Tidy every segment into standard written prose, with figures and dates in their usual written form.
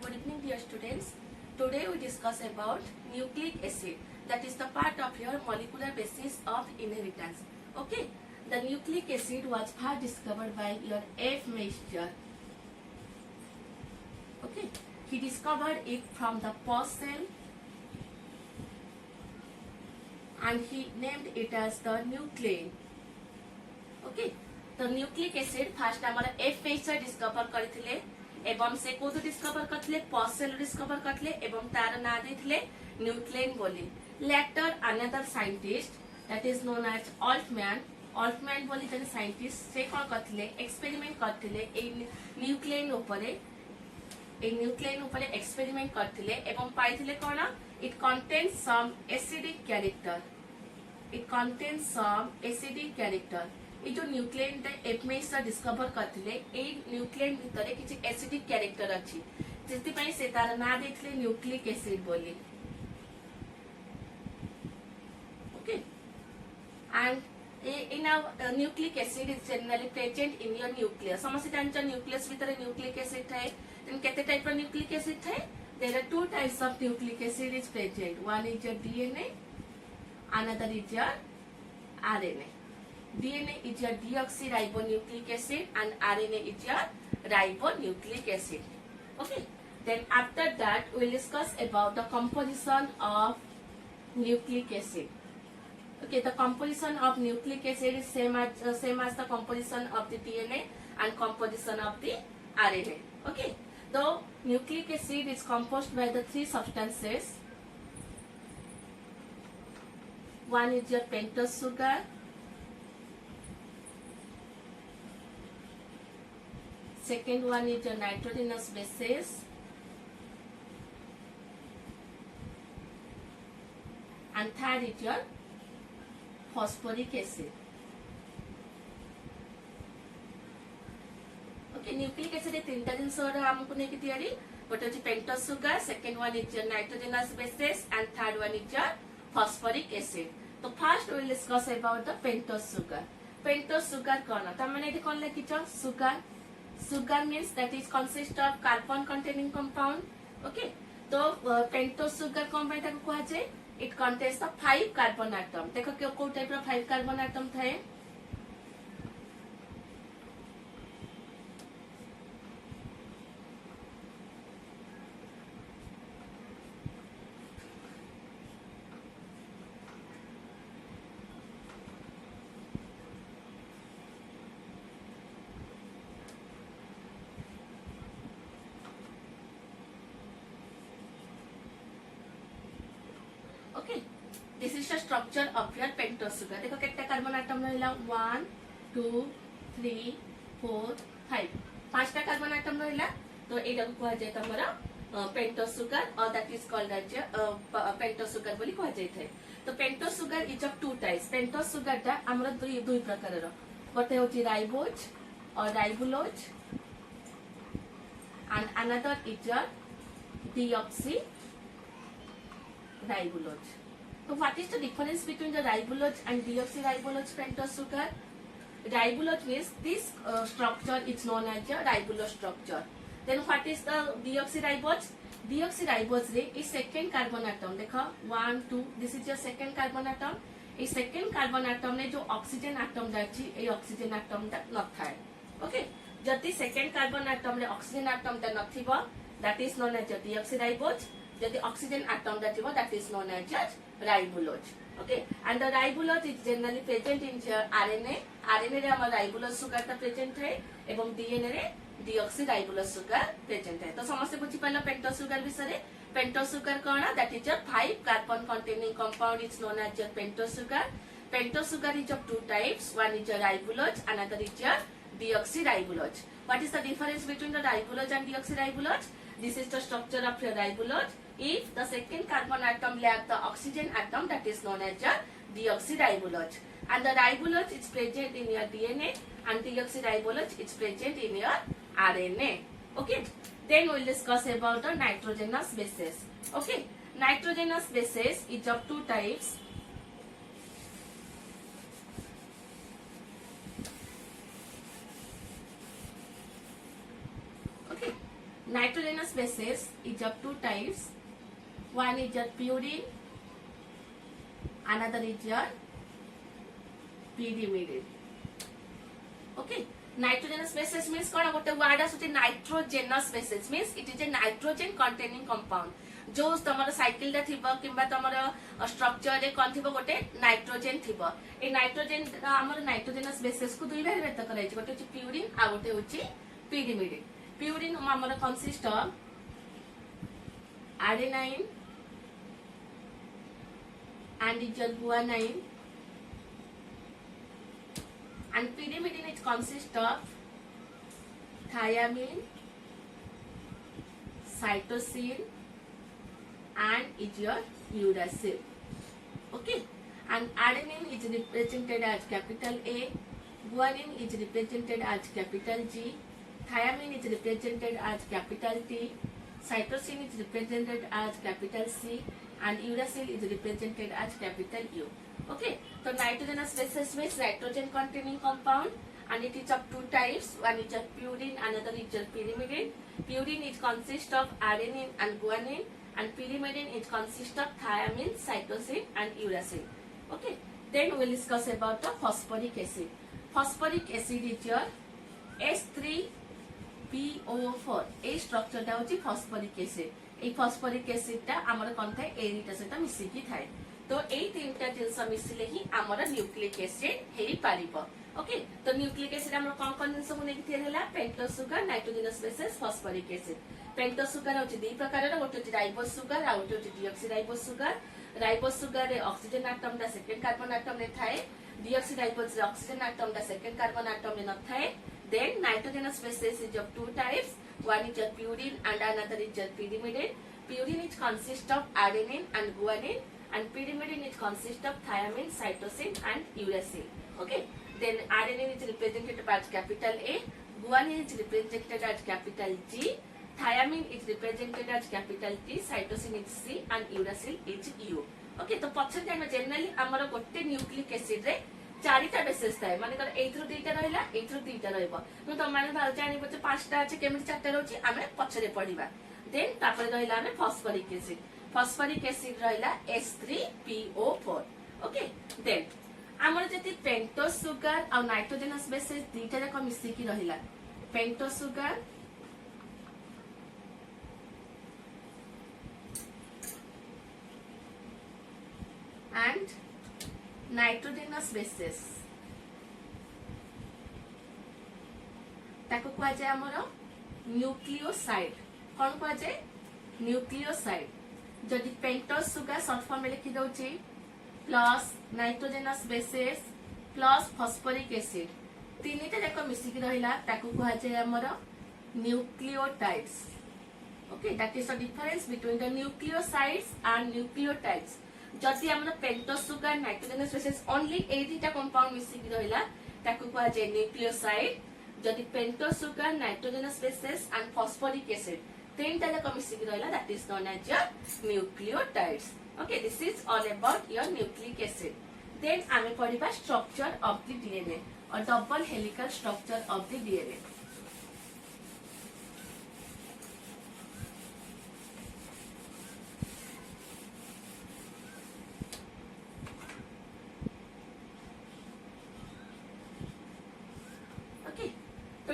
Good evening, dear students. Today we discuss about nucleic acid, that is the part of your molecular basis of inheritance. Okay, the nucleic acid was first discovered by your F. Meister. Okay, he discovered it from the pus cell and he named it as the nuclein. Okay, the nucleic acid first हमारा F. Meister discover करथिले एवं से कोदो discover करथिले पस cell discover करथिले एवं तार ना देथिले न्यूक्लियन बोली. Later another scientist that is known as Altmann बोली जने साइंटिस्ट से कोन करथिले एक्सपेरिमेंट करथिले ए न्यूक्लियन ऊपर एक्सपेरिमेंट करथिले एवं पाइथिले कोन it contains some acidic character. ये जो न्यूक्लियन एफ. मेइस्टर डिस्कवर करथिले ए न्यूक्लियन भितरे किछि एसिडिक कैरेक्टर अछि जेति पई से तार ना देखले न्यूक्लिक एसिड बोली. Okay, and in our nucleic acid is generally present in your nucleus. समस्त जानचा न्यूक्लियस भितरे न्यूक्लिक एसिड थाए. देन केते टाइप ऑफ न्यूक्लिक एसिड थाए? There are two types of nucleic acid is present. One is your DNA, another is your RNA. DNA is your deoxyribonucleic acid and RNA is your ribonucleic acid. Okay. Then after that we will discuss about the composition of nucleic acid. Okay, the composition of nucleic acid is same as the composition of the DNA and composition of the RNA. Okay. The nucleic acid is composed by the three substances. One is your pentose sugar, second one is your nitrogenous bases, and third is your phosphoric acid. Okay, nucleic acid is तीनटा जिनस हमको नहीं की तैयारी. What is pentose sugar? Second one is your nitrogenous bases, and third one is your phosphoric acid. तो first will discuss about the pentose sugar. Pentose sugar कौन त माने एठी कोन लिखिछ sugar means that is consist of carbon containing compound. Okay, तो pentose sugar कोन पे ताको कहै छै? It contains the 5 carbon atom. देखो के को टाइप रो 5 कार्बन एटम थाए. Okay, this is the structure of your pentose sugar. देखो कितना कार्बन एटम रहला 1 2 3 4 5 पांचटा कार्बन एटम रहला. तो एटा को कहै छै तमरा पेंटोस सुगर और that is called as pentose sugar बोली कहै छै थे. तो pentose sugar is of two types. Pentose sugar ता हमरा दुई प्रकार रो. गोटे होची राइबोज और ribulose and another is your deoxyribulose. So what is the difference between the ribulose and deoxyribulose pentose sugar? Ribulose means this structure is known as your ribulose structure. Then what is the deoxyribose? Deoxyribose रे is second carbon atom. देखो 1 2 this is your second carbon atom. इस second carbon atom ने जो oxygen atom जाची ए oxygen atom ता न थाए. Okay, जति second carbon atom रे oxygen atom ता नथिबो that is known as deoxyribose. जति oxygen atom ता थिबो that is known as ribulose. Okay, and the ribulose is generally present in your RNA. RNA रे हमर ribulose sugar ता present है एवं DNA रे deoxyribulose sugar present है. तो समस्त बुझी पाला पेंटोस सुगर विषय. Pentose sugar cone? that is your 5 carbon containing compound is known as your pentose sugar. Pentose sugar is of two types. One is your ribulose, another is your deoxyribulose. What is the difference between the ribulose and deoxyribulose? This is the structure of your ribulose. If the second carbon atom lacks the oxygen atom, that is known as your deoxyribulose. And the ribulose is present in your DNA and deoxyribulose is present in your RNA. Okay. Then we will discuss about the nitrogenous bases. Okay. Nitrogenous bases is of two types. Nitrogenous bases is of two types. One is your purine, another is your pyrimidine. Okay. Nitrogenous bases means कौन गोटे word आसुची nitrogenous bases means it is a nitrogen containing compound. जो तमर cycle टा थिबो किंबा तमर structure रे कोन थिबो गोटे नाइट्रोजन थिबो ए नाइट्रोजन हमर नाइट्रोजेनस बेसिस को दुई भाग व्यक्त कराई गोटे होची प्यूरिन आ गोटे होची pyrimidine. प्यूरिन हमर consist of adenine and is guanine, and pyrimidine it consists of thiamine, cytosine and is your uracil. Okay, and adenine is represented as capital A, guanine is represented as capital G, thiamine is represented as capital T, cytosine is represented as capital C, and uracil is represented as capital U. Okay, so nitrogenous bases means nitrogen containing compound, and it is of two types. One is a purine, another is a pyrimidine. Purine is consist of adenine and guanine, and pyrimidine is consist of thiamine, cytosine and uracil. Okay, then we will discuss about the phosphoric acid. Phosphoric acid is your H3PO4. A structure टा होची phosphoric acid. এই phosphoric acid टा हमर कोन थाए एरिटा सेटा मिसी की थाए. तो ए तीनटा जिंस मिसिले ही हमर न्यूक्लिक एसिड हेई पारिबो. ओके, तो न्यूक्लिक एसिड हमर कोन कोन जिंस को नेकी थिए हला pentose sugar, nitrogenous basis, phosphoric acid. Pentose sugar होची दी प्रकार रो गोटे होची राइबोस सुगर आ गोटे होची डीऑक्सीराइबोस सुगर. राइबोस सुगर रे ऑक्सीजन एटम दा सेकंड कार्बन एटम रे थाए. डीऑक्सीराइबोस रे ऑक्सीजन एटम दा सेकंड कार्बन एटम रे न थाए. Then nitrogenous bases is of two types. One is your purine and another is your pyrimidine. Purine is consist of adenine and guanine, and pyrimidine is consist of thiamine, cytosine and uracil. Okay. Then adenine is represented as capital A, guanine is represented as capital G, thiamine is represented as capital T, cytosine is C, and uracil is U. Okay. तो पछन जानो generally हमर गोटे nucleic acid रे चारिटा basis थाए माने कर एथरो दुईटा रहिला एथरो दुईटा रहइबो तो त माने भाल जानिबो जे पांचटा अछि केमिति चारटा रहउछि आमे पछरे पढिबा देन तापर रहिला आमे फॉस्फोरिक एसिड रहिला H3PO4 ओके देन हमर जति पेंटोस सुगर आ नाइट्रोजनस बेसिस दुईटा जाक मिसी की रहिला pentose sugar and nitrogenous basis ताको कुआ जाय हमर न्यूक्लियोसाइड कोन कुआ जाय न्यूक्लियोसाइड जदि पेंटोस सुगर शॉर्ट फॉर्म में लिखि दउची plus nitrogenous basis plus phosphoric acid तीनटा जाक मिसी की रहिला ताको कुआ जाय हमर nucleotides okay that is the difference between the nucleosides and nucleotides जदि हमर pentose sugar nitrogenous basis only ए दुईटा कंपाउंड मिसी की रहिला ताको कुआ जाय न्यूक्लियोसाइड जदि pentose sugar nitrogenous bases and phosphoric acid तीनटा जाक मिसी की रहिला that is known as your nucleotides okay this is all about your nucleic acid then आमे पढिबा स्ट्रक्चर ऑफ द डीएनए और double helical structure of the DNA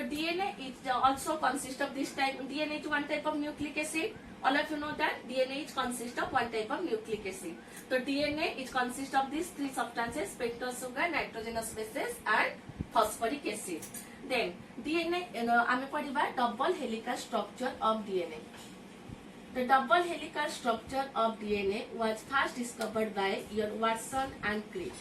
DNA is also consist of this type. DNA is one type of nucleic acid. All of you know that DNA is consist of one type of nucleic acid. So DNA is consist of these three substances: pentose sugar, nitrogenous bases, and phosphoric acid. Then DNA, आमे पढ़िबा double helical structure of DNA. The double helical structure of DNA was first discovered by your Watson and Crick.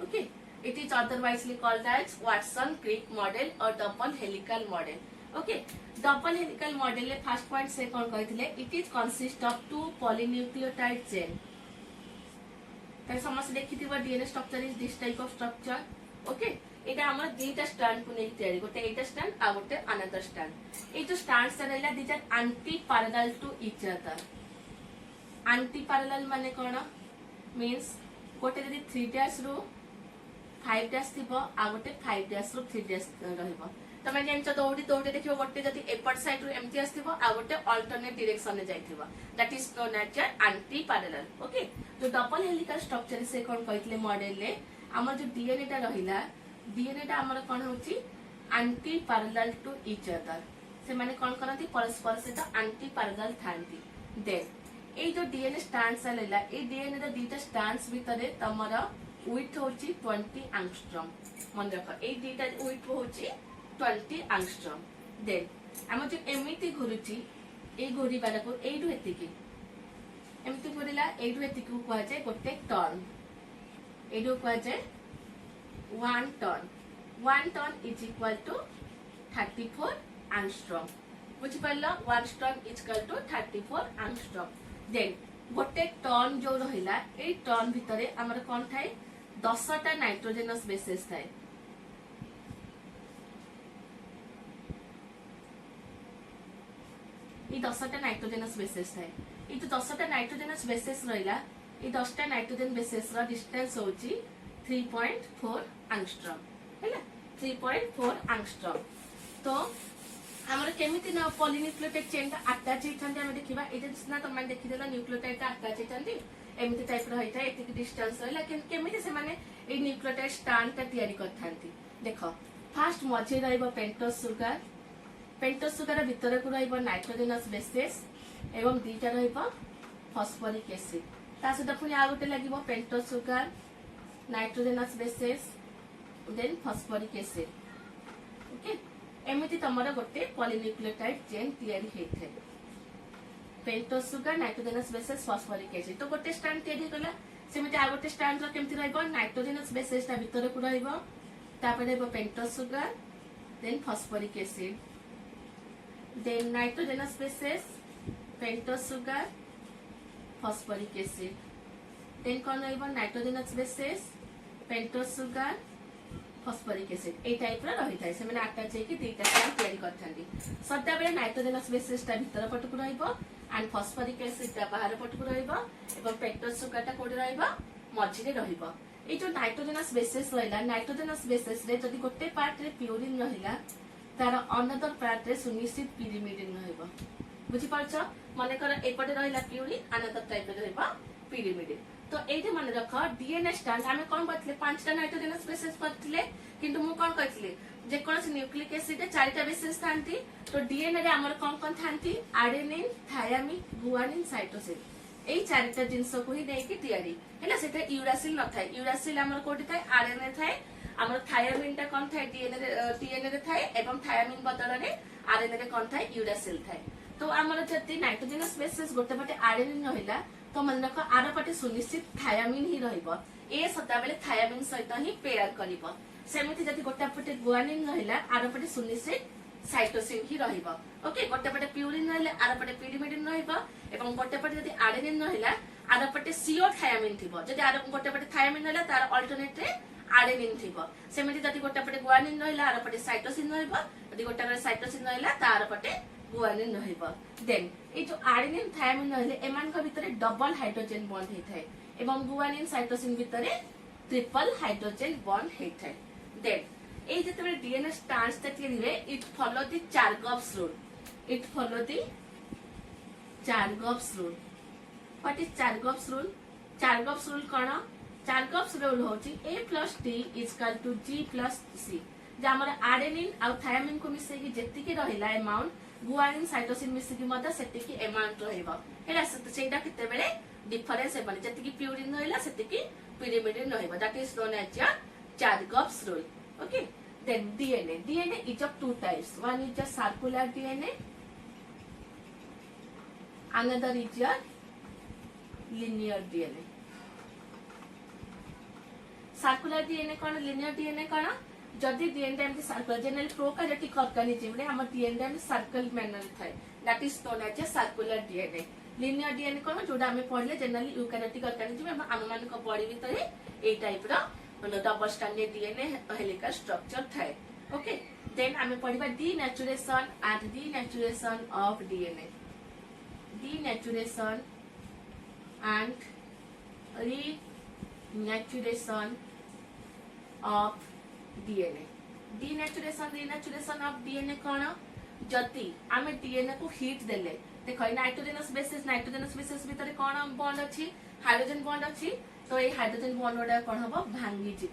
Okay. It is otherwise called as Watson-Crick model or double helical model. Okay, double helical model le first point से कौन कहथिले it is consist of two polynucleotide chain. ताई समस्त देखिथिबा DNA structure is this type of structure. Okay, एटा हमर दुईटा strand को नै तयारी गोटे एटा स्ट्रैंड आ गोटे अनदर स्ट्रैंड ए जो स्ट्रैंड्स रहला these are anti parallel to each other. Anti parallel माने कोन मींस गोटे जदी 3 डैश रो 5 डैश थिबो आ गोटे 5 डैश रो 3 डैश रहइबो तमे जानछ दौड़ी दौड़ी देखिबो गोटे जति एपट साइड रु एम्ति आस्थिबो आ गोटे अल्टरनेट डायरेक्शन रे जाइथिबो that is known as anti parallel okay जो डबल हेलिकल स्ट्रक्चर से कोन कहितले मॉडल ले हमर जो डीएनए टा रहिला डीएनए टा हमर कोन होची anti parallel to each other से माने कोन करंती परस्पर से एंटी पैरेलल थांती देन ए जो डीएनए स्ट्रैंड्स आलेला ए डीएनए दा दीटा स्ट्रैंड्स भितरे तमरा width होची 20 एंगस्ट्रॉम मन रख ए दीटा width होची 20 एंगस्ट्रॉम देन हम जो एमिति घुरुची ए घुरी बाला को एडु हेतिकी एमिति घुरिला एडु हेतिकी को कह जाय गोटे टर्न एडु कह जाय 1 turn is equal to 34 angstrom बुझी परला 1 turn is equal to 34 angstrom then गोटे टर्न जो रहिला ए टर्न भितरे हमर कोन थाए 10टा नाइट्रोजनस बेसेस थाए ये 10टा नाइट्रोजनस बेसेस थाए ये जो 10टा नाइट्रोजनस बेसेस रहिला ये 10टा नाइट्रोजन बेसेस रा डिस्टेंस होची 3.4 एंगस्ट्रॉम हैला 3.4 एंगस्ट्रॉम तो हमर केमिति ना पॉलीन्यूक्लियोटाइड चेन का अटैच हेथांती हम देखिबा एटा सिना त माने देखि देला न्यूक्लियोटाइड का अटैच हेथांती एमिति टाइप रो होइता एति डिस्टेंस रहला केमिति से माने ए न्यूक्लियोटाइड स्ट्रैंड ता तयारी करथांती देखो फर्स्ट मझे रहइबो पेंटोस सुगर भीतर को रहइबो नाइट्रोजनस बेसेस एवं दीटा रहइबो फास्फोरिक एसिड ता सहित पुनी आ गोटे लागिबो pentose sugar nitrogenous bases then phosphoric acid okay एमिति तमरा गोटे पॉलीन्यूक्लियोटाइड चेन तयारी हेथे pentose sugar nitrogenous bases phosphoric acid तो गोटे स्ट्रैंड तयारी कला सेमिति आ गोटे स्ट्रैंड रो केमति रहइबो नाइट्रोजनस बेसेस ता भीतर को रहइबो तापर रहइबो pentose sugar then phosphoric acid then nitrogenous bases pentose sugar phosphoric acid then कोन रहइबो nitrogenous bases pentose sugar phosphoric acid ए टाइप रा रही थाए से माने अटैच हे कि दीटा स्ट्रैंड तयारी करथांती सदा बेले नाइट्रोजनस बेसेस ता भीतर पट को रहइबो एंड फास्फोरिक एसिड ता बाहर पट को रहइबो एवं पेंटोस सुगर ता कोडी रहइबो मझी रे रहइबो ए जो नाइट्रोजनस बेसेस रहला नाइट्रोजनस बेसेस रे जदी गोटे पार्ट रे प्यूरिन रहिला तार अनदर पार्ट रे सुनिश्चित पिरिमिडिन रहइबो बुझी पारछ माने कर एपटे रहिला प्यूरिन अनदर टाइप रे रहइबो पिरिमिडिन तो एठी माने रख डीएनए स्ट्रैंड हमें कोन करथले 5टा नाइट्रोजनस बेसेस करथले किंतु मु कोन कहथले जे कोनस न्यूक्लिक एसिड रे 4टा बेसेस थांती तो डीएनए रे हमर कोन थांती एडेनिन थायमिन गुआनिन साइटोसिन एई 4टा जिंस को ही दे कि तयारी हैला सेटा यूरासिल न थाए यूरासिल हमर कोठी थाए आरएनए थाए हमर थायमिन ता कोन थाए डीएनए रे थाए एवं थायमिन बदल रे आरएनए रे कोन थाए यूरासिल थाए तो हमर जति नाइट्रोजनस बेसेस गोटे पटे आरएनए रहिला तो मन रख आर पटे सुनिश्चित थायमिन ही रहिबो ए सदा बेले थायमिन सहित ही पेयर करिवो सेमिति जति गोटे पटे गुआनिन रहिला आर पटे सुनिश्चित साइटोसिन ही रहिबो ओके गोटे पटे प्यूरिन रहिला आर पटे पिरिमिडिन रहिबो एवं गोटे पटे जति आडेनिन रहिला आर पटे सीओ थायमिन थिबो जति आर गोटे पटे थायमिन रहिला तार अल्टरनेट रे आडेनिन थिबो सेमिति जति गोटे पटे गुआनिन रहिला आर पटे साइटोसिन रहिबो जति गोटे पटे साइटोसिन रहिला तार पटे गुआनिन रहिबो देन ए जो आडेनिन थायमिन रहले एमान को भितरे डबल हाइड्रोजन बॉन्ड हेथाय एवं गुआनिन साइटोसिन भितरे ट्रिपल हाइड्रोजन बॉन्ड हेथाय देन ए जेतबे डीएनए स्ट्रैंड्स ता तयारी it follow the Chargaff's rule what is Chargaff's rule कोन चार्गॉफ्स रूल होची a + t = g + c जे हमर आडेनिन आ थायमिन को मिसे कि जेति के रहिला अमाउंट गुआनिन साइटोसिन मिसे कि मदा सेति की अमाउंट रहइबो हेला सेटा किते बेले डिफरेंस हेबनी जेति की प्यूरिन रहिला सेति की पिरिमिडिन रहइबो that is known as Chargaff's rule okay then DNA is of two types one is a circular DNA another is a linear DNA circular DNA कोन लिनियर डीएनए कोन जदी डीएनए एमती सर्कुलर जनरल प्रोकैरियोटिक ऑर्गेनिज्म रे हमर DNA में circle manner थाए that is known as circular DNA linear DNA कोन जोडा हमें पढले जनरली यूकैरियोटिक ऑर्गेनिज्म हम मान को बॉडी भीतर ए टाइप रो double stranded DNA helical structure थाए ओके देन हमें पढिबा denaturation and denaturation of DNA denaturation and renaturation of DNA denaturation of DNA कौन जदि आम डीएनए को हिट देले देख नाइट्रोजेनस बेसिस भितर कौन बॉन्ड अच्छी हाइड्रोजन बॉन्ड अच्छी तो ये हाइड्रोजन बॉन्ड गुड़ा कौन हम भांगी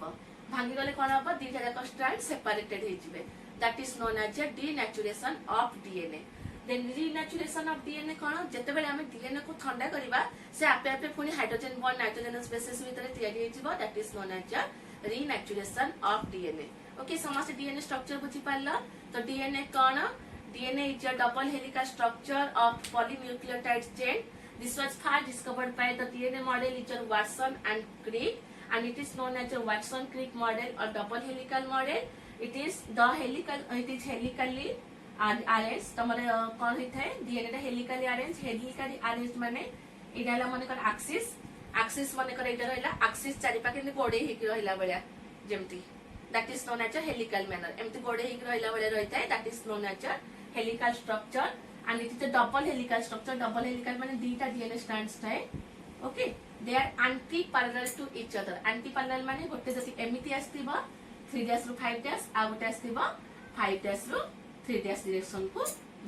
भांगी गले कौन हम दीटा जाक स्ट्रैंड सेपरेटेड हो that is known as a denaturation of DNA then renaturation of DNA कौन जिते बेले आम डीएनए को ठंडा करवा से आपे आपे पुणी हाइड्रोजन बॉन्ड नाइट्रोजेनस बेसिस भितर तैयारी हो that is known as a renaturation of DNA okay समस्त डीएनए स्ट्रक्चर बुझी पारला तो डीएनए कौन DNA is a double helical structure of polynucleotide chain. This was first discovered by the DNA model Richard Watson and Crick, and it is known as a Watson-Crick model or double helical model. It is helically arranged. तमरे कौन होता है DNA टा helically arranged माने इडाला माने कर axis माने कर इडा रहला axis चारि पाखे ने गोडे हिक रहला बळ्या जेमती that is known as a helical manner एमती गोडे हिक रहला बळ्या रहता है that is known as a helical structure and it is a double helical structure. Double helical माने दीटा DNA strands थाए okay they are anti parallel to each other. Anti parallel माने गोटे जति एमिति आस्थिबा 3 dash ru 5 dash आ गोटे आस्थिबा 5 dash ru 3 dash direction को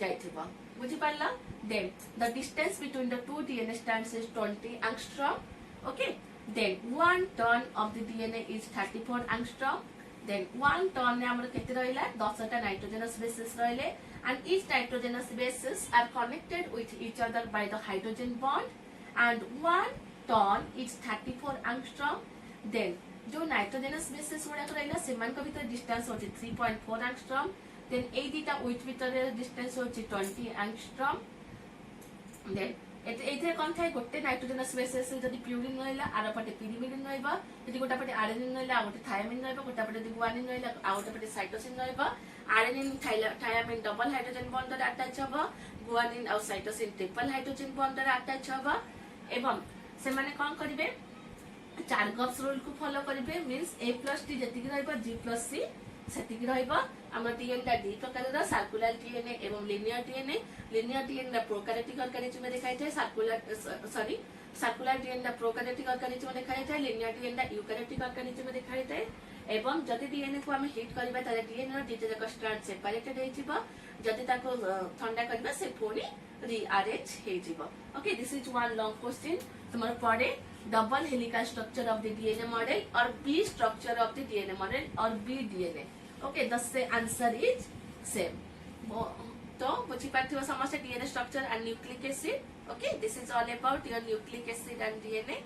जाइथिबा बुझी पारला. Then the distance between the two DNA strands is 20 angstrom okay. Then 1 turn of the DNA is 34 angstrom. Then 1 turn ने हमर केते रहला 10 टा nitrogenous bases रहले and each nitrogenous bases are connected with each other by the hydrogen bond and 1 turn is 34 angstrom. Then जो nitrogenous bases गुडा रहला सेमान को भीतर डिस्टेंस होची 3.4 angstrom. Then ए दीटा विच भीतर डिस्टेंस होची 20 angstrom. Then एथे कोन थाय गोटे नाइट्रोजेनस बेसिस जदि प्यूरिन रहला आरो पटे पिरिमिडिन रहबा जदि गोटा पटे आडेनिन रहला आ गोटे थायामिन रहबा गोटा पटे गुआनिन रहला आ गोटे पटे साइटोसिन रहबा आडेनिन थायामिन डबल हाइड्रोजन बॉन्ड द्वारा अटैच हबा गुआनिन और साइटोसिन ट्रिपल हाइड्रोजन बॉन्ड द्वारा अटैच हबा एवं से माने कोन करिवे चार्गप्स रूल को फॉलो करिवे मींस A+T जति रहबा G+C सेतिक रहबा हमर डीएनए दा दी प्रकार सर्कुलर डीएनए एवं लिनियर डीएनए प्रोकैरियोटिक ऑर्गेनिज्म में दिखाई जाए सर्कुलर डीएनए प्रोकैरियोटिक ऑर्गेनिज्म में दिखाई जाए लिनियर डीएनए यूकैरियोटिक ऑर्गेनिज्म में दिखाई जाए एवं जदि डीएनए को हम हिट करबा ताले डीएनए रो दीटा जाक स्ट्रैंड सेपरेटेड हे जिवो जदि ताको ठंडा करबा से पुनी रीअरेंज हे जिवो okay. This is one long question तुम्हारे पड़े double helical structure of the DNA model और B structure of the DNA model और बी डीएनए ओके. दस से आंसर इज सेम तो बुझी पार्थिव समस्त DNA structure and nucleic acid okay. This is all about your nucleic acid and DNA.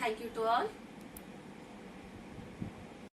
Thank you to all.